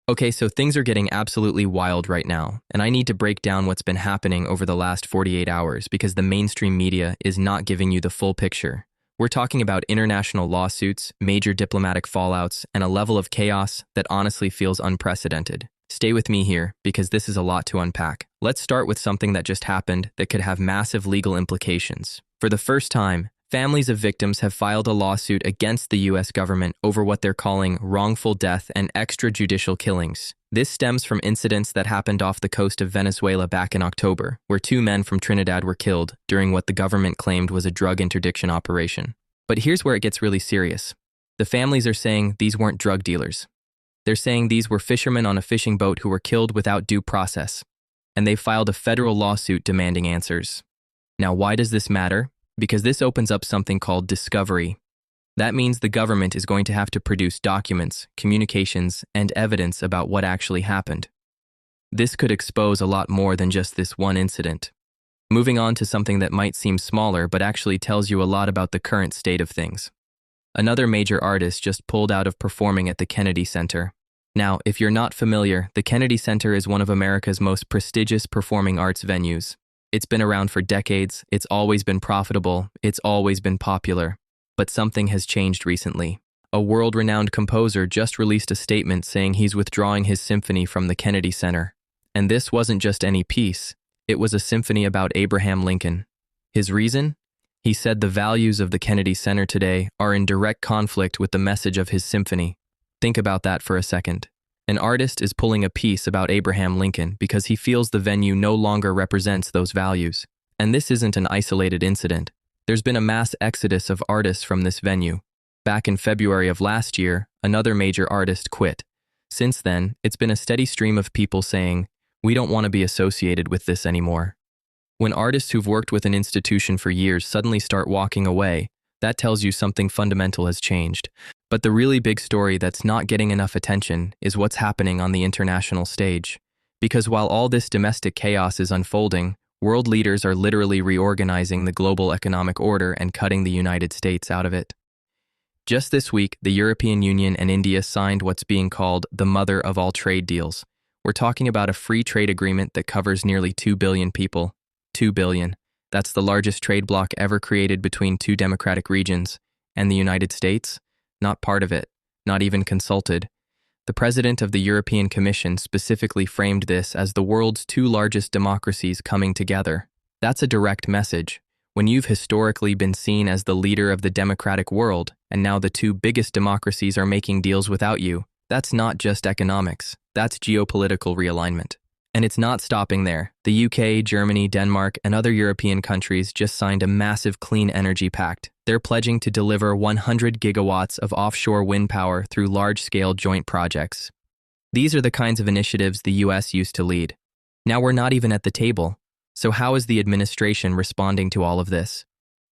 Okay, so things are getting absolutely wild right now, and I need to break down what's been happening over the last 48 hours because the mainstream media is not giving you the full picture. We're talking about international lawsuits, major diplomatic fallouts, and a level of chaos that honestly feels unprecedented. Stay with me here because this is a lot to unpack. Let's start with something that just happened that could have massive legal implications. For the first time, families of victims have filed a lawsuit against the U.S. government over what they're calling wrongful death and extrajudicial killings. This stems from incidents that happened off the coast of Venezuela back in October, where two men from Trinidad were killed during what the government claimed was a drug interdiction operation. But here's where it gets really serious. The families are saying these weren't drug dealers. They're saying these were fishermen on a fishing boat who were killed without due process, and they filed a federal lawsuit demanding answers. Now, why does this matter? Because this opens up something called discovery. That means the government is going to have to produce documents, communications, and evidence about what actually happened. This could expose a lot more than just this one incident. Moving on to something that might seem smaller but actually tells you a lot about the current state of things. Another major artist just pulled out of performing at the Kennedy Center. Now, if you're not familiar, the Kennedy Center is one of America's most prestigious performing arts venues. It's been around for decades, it's always been profitable, it's always been popular. But something has changed recently. A world-renowned composer just released a statement saying he's withdrawing his symphony from the Kennedy Center. And this wasn't just any piece, it was a symphony about Abraham Lincoln. His reason? He said the values of the Kennedy Center today are in direct conflict with the message of his symphony. Think about that for a second. An artist is pulling a piece about Abraham Lincoln because he feels the venue no longer represents those values. And this isn't an isolated incident. There's been a mass exodus of artists from this venue. Back in February of last year, another major artist quit. Since then, it's been a steady stream of people saying, "We don't want to be associated with this anymore." When artists who've worked with an institution for years suddenly start walking away, that tells you something fundamental has changed. But the really big story that's not getting enough attention is what's happening on the international stage. Because while all this domestic chaos is unfolding, world leaders are literally reorganizing the global economic order and cutting the United States out of it. Just this week, the European Union and India signed what's being called the mother of all trade deals. We're talking about a free trade agreement that covers nearly 2 billion people. 2 billion. That's the largest trade bloc ever created between two democratic regions. And the United States? Not part of it, not even consulted. The president of the European Commission specifically framed this as the world's two largest democracies coming together. That's a direct message. When you've historically been seen as the leader of the democratic world, and now the two biggest democracies are making deals without you, that's not just economics, that's geopolitical realignment. And it's not stopping there. The UK, Germany, Denmark, and other European countries just signed a massive clean energy pact. They're pledging to deliver 100 gigawatts of offshore wind power through large-scale joint projects. These are the kinds of initiatives the US used to lead. Now we're not even at the table. So how is the administration responding to all of this?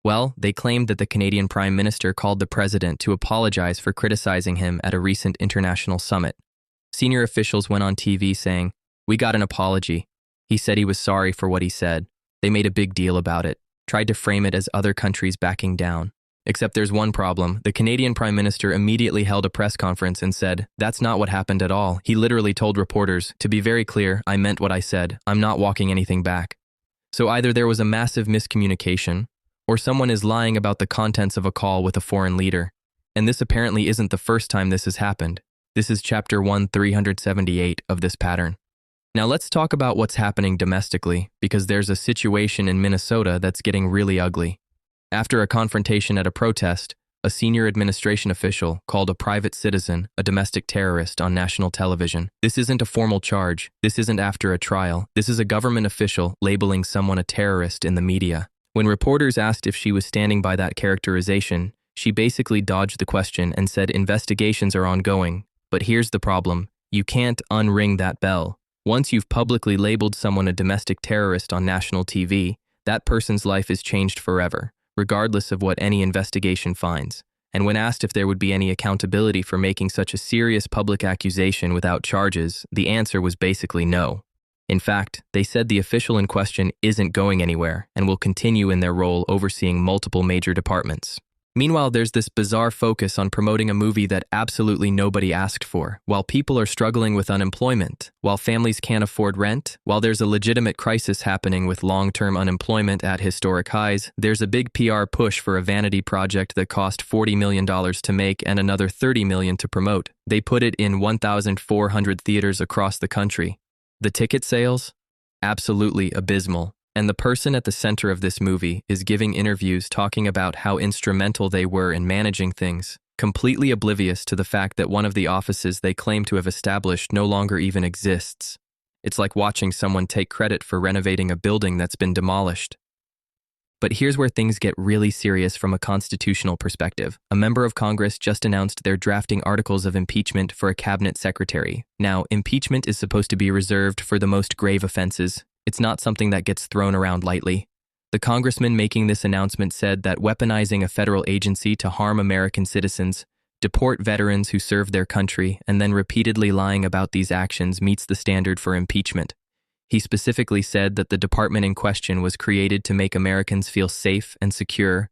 Well, they claimed that the Canadian Prime Minister called the president to apologize for criticizing him at a recent international summit. Senior officials went on TV saying, "We got an apology." He said he was sorry for what he said. They made a big deal about it, tried to frame it as other countries backing down. Except there's one problem. The Canadian Prime Minister immediately held a press conference and said, "That's not what happened at all." He literally told reporters, "To be very clear, I meant what I said. I'm not walking anything back." So either there was a massive miscommunication, or someone is lying about the contents of a call with a foreign leader. And this apparently isn't the first time this has happened. This is chapter 1378 of this pattern. Now let's talk about what's happening domestically, because there's a situation in Minnesota that's getting really ugly. After a confrontation at a protest, a senior administration official called a private citizen a domestic terrorist on national television. This isn't a formal charge. This isn't after a trial. This is a government official labeling someone a terrorist in the media. When reporters asked if she was standing by that characterization, she basically dodged the question and said investigations are ongoing. But here's the problem. You can't unring that bell. Once you've publicly labeled someone a domestic terrorist on national TV, that person's life is changed forever, regardless of what any investigation finds. And when asked if there would be any accountability for making such a serious public accusation without charges, the answer was basically no. In fact, they said the official in question isn't going anywhere and will continue in their role overseeing multiple major departments. Meanwhile, there's this bizarre focus on promoting a movie that absolutely nobody asked for, while people are struggling with unemployment, while families can't afford rent, while there's a legitimate crisis happening with long-term unemployment at historic highs. There's a big PR push for a vanity project that cost $40 million to make and another $30 million to promote. They put it in 1,400 theaters across the country. The ticket sales? Absolutely abysmal. And the person at the center of this movie is giving interviews talking about how instrumental they were in managing things, completely oblivious to the fact that one of the offices they claim to have established no longer even exists. It's like watching someone take credit for renovating a building that's been demolished. But here's where things get really serious from a constitutional perspective. A member of Congress just announced they're drafting articles of impeachment for a cabinet secretary. Now, impeachment is supposed to be reserved for the most grave offenses. It's not something that gets thrown around lightly. The congressman making this announcement said that weaponizing a federal agency to harm American citizens, deport veterans who served their country, and then repeatedly lying about these actions meets the standard for impeachment. He specifically said that the department in question was created to make Americans feel safe and secure,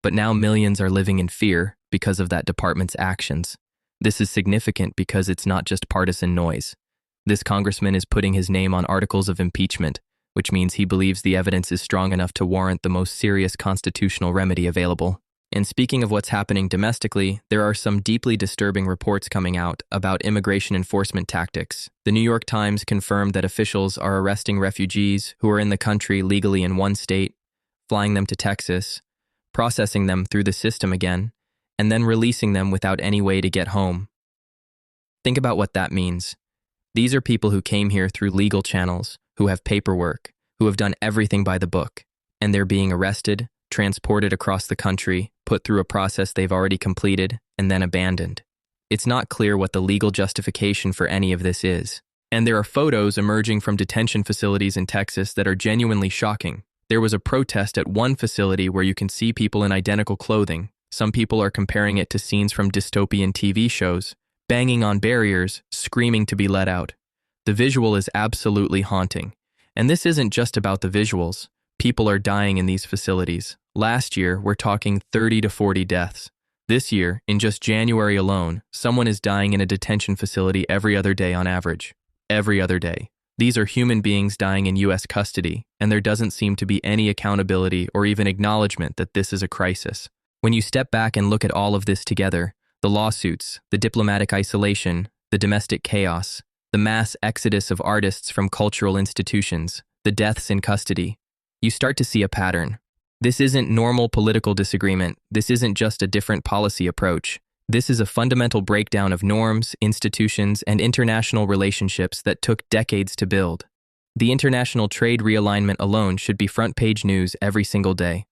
but now millions are living in fear because of that department's actions. This is significant because it's not just partisan noise. This congressman is putting his name on articles of impeachment, which means he believes the evidence is strong enough to warrant the most serious constitutional remedy available. And speaking of what's happening domestically, there are some deeply disturbing reports coming out about immigration enforcement tactics. The New York Times confirmed that officials are arresting refugees who are in the country legally in one state, flying them to Texas, processing them through the system again, and then releasing them without any way to get home. Think about what that means. These are people who came here through legal channels, who have paperwork, who have done everything by the book, and they're being arrested, transported across the country, put through a process they've already completed, and then abandoned. It's not clear what the legal justification for any of this is. And there are photos emerging from detention facilities in Texas that are genuinely shocking. There was a protest at one facility where you can see people in identical clothing. Some people are comparing it to scenes from dystopian TV shows, banging on barriers, screaming to be let out. The visual is absolutely haunting. And this isn't just about the visuals. People are dying in these facilities. Last year, we're talking 30 to 40 deaths. This year, in just January alone, someone is dying in a detention facility every other day on average. Every other day. These are human beings dying in U.S. custody, and there doesn't seem to be any accountability or even acknowledgement that this is a crisis. When you step back and look at all of this together, the lawsuits, the diplomatic isolation, the domestic chaos, the mass exodus of artists from cultural institutions, the deaths in custody, you start to see a pattern. This isn't normal political disagreement. This isn't just a different policy approach. This is a fundamental breakdown of norms, institutions, and international relationships that took decades to build. The international trade realignment alone should be front-page news every single day.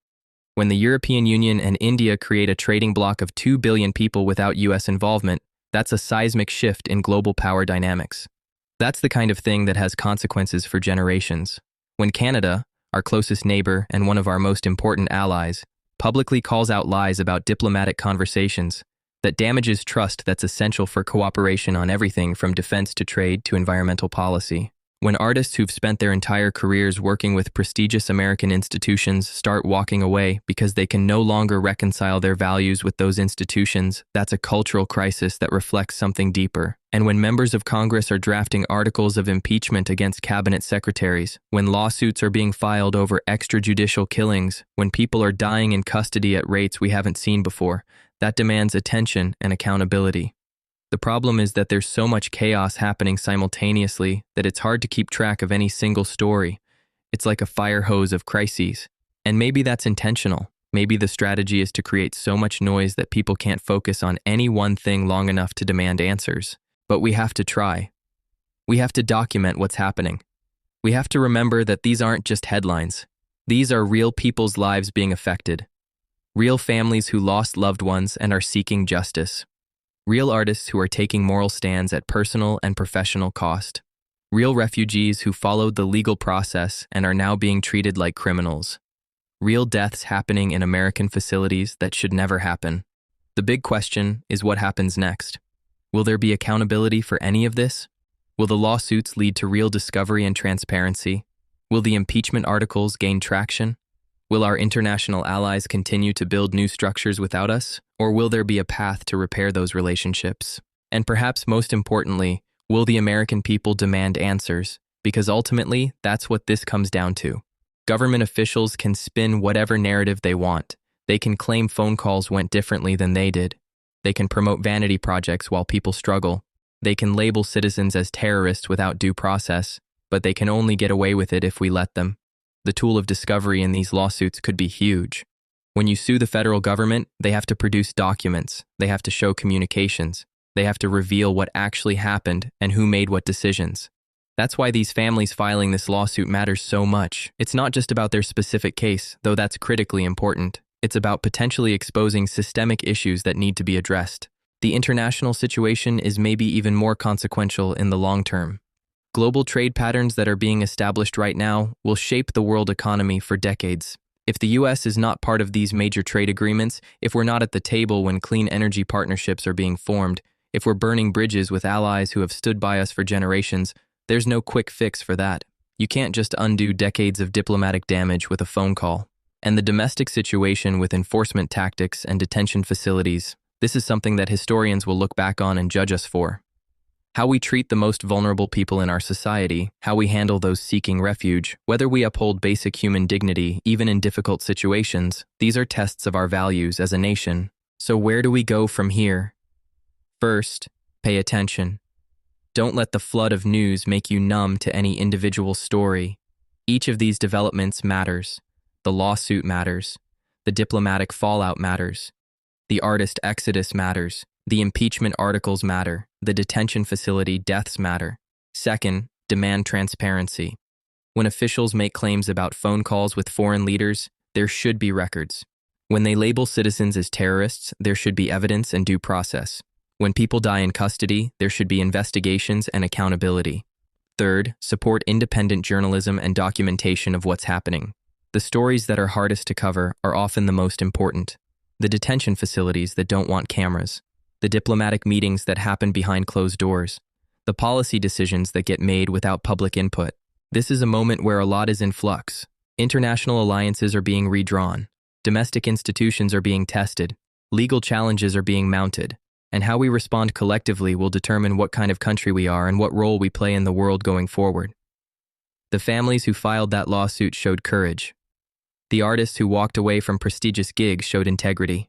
When the European Union and India create a trading bloc of 2 billion people without U.S. involvement, that's a seismic shift in global power dynamics. That's the kind of thing that has consequences for generations. When Canada, our closest neighbor and one of our most important allies, publicly calls out lies about diplomatic conversations, that damages trust that's essential for cooperation on everything from defense to trade to environmental policy. When artists who've spent their entire careers working with prestigious American institutions start walking away because they can no longer reconcile their values with those institutions, that's a cultural crisis that reflects something deeper. And when members of Congress are drafting articles of impeachment against cabinet secretaries, when lawsuits are being filed over extrajudicial killings, when people are dying in custody at rates we haven't seen before, that demands attention and accountability. The problem is that there's so much chaos happening simultaneously that it's hard to keep track of any single story. It's like a fire hose of crises. And maybe that's intentional. Maybe the strategy is to create so much noise that people can't focus on any one thing long enough to demand answers. But we have to try. We have to document what's happening. We have to remember that these aren't just headlines. These are real people's lives being affected. Real families who lost loved ones and are seeking justice. Real artists who are taking moral stands at personal and professional cost. Real refugees who followed the legal process and are now being treated like criminals. Real deaths happening in American facilities that should never happen. The big question is what happens next. Will there be accountability for any of this? Will the lawsuits lead to real discovery and transparency? Will the impeachment articles gain traction? Will our international allies continue to build new structures without us, or will there be a path to repair those relationships? And perhaps most importantly, will the American people demand answers? Because ultimately, that's what this comes down to. Government officials can spin whatever narrative they want. They can claim phone calls went differently than they did. They can promote vanity projects while people struggle. They can label citizens as terrorists without due process, but they can only get away with it if we let them. The tool of discovery in these lawsuits could be huge. When you sue the federal government, they have to produce documents, they have to show communications, they have to reveal what actually happened and who made what decisions. That's why these families filing this lawsuit matters so much. It's not just about their specific case, though that's critically important. It's about potentially exposing systemic issues that need to be addressed. The international situation is maybe even more consequential in the long term. Global trade patterns that are being established right now will shape the world economy for decades. If the US is not part of these major trade agreements, if we're not at the table when clean energy partnerships are being formed, if we're burning bridges with allies who have stood by us for generations, there's no quick fix for that. You can't just undo decades of diplomatic damage with a phone call. And the domestic situation with enforcement tactics and detention facilities, this is something that historians will look back on and judge us for. How we treat the most vulnerable people in our society, how we handle those seeking refuge, whether we uphold basic human dignity even in difficult situations, these are tests of our values as a nation. So where do we go from here? First, pay attention. Don't let the flood of news make you numb to any individual story. Each of these developments matters. The lawsuit matters. The diplomatic fallout matters. The artist exodus matters. The impeachment articles matter. The detention facility deaths matter. Second, demand transparency. When officials make claims about phone calls with foreign leaders, there should be records. When they label citizens as terrorists, there should be evidence and due process. When people die in custody, there should be investigations and accountability. Third, support independent journalism and documentation of what's happening. The stories that are hardest to cover are often the most important. The detention facilities that don't want cameras. The diplomatic meetings that happen behind closed doors. The policy decisions that get made without public input. This is a moment where a lot is in flux. International alliances are being redrawn. Domestic institutions are being tested. Legal challenges are being mounted. And how we respond collectively will determine what kind of country we are and what role we play in the world going forward. The families who filed that lawsuit showed courage. The artists who walked away from prestigious gigs showed integrity.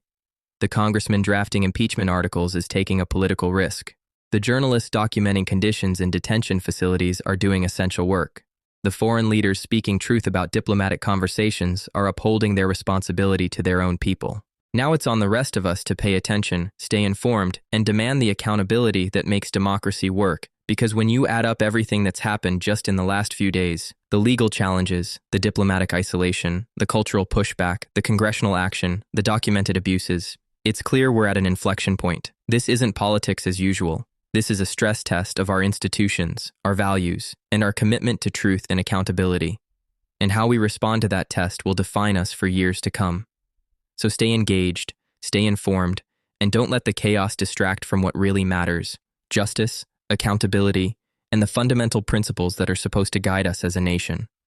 The congressman drafting impeachment articles is taking a political risk. The journalists documenting conditions in detention facilities are doing essential work. The foreign leaders speaking truth about diplomatic conversations are upholding their responsibility to their own people. Now it's on the rest of us to pay attention, stay informed, and demand the accountability that makes democracy work. Because when you add up everything that's happened just in the last few days, the legal challenges, the diplomatic isolation, the cultural pushback, the congressional action, the documented abuses, it's clear we're at an inflection point. This isn't politics as usual. This is a stress test of our institutions, our values, and our commitment to truth and accountability. And how we respond to that test will define us for years to come. So stay engaged, stay informed, and don't let the chaos distract from what really matters: justice, accountability, and the fundamental principles that are supposed to guide us as a nation.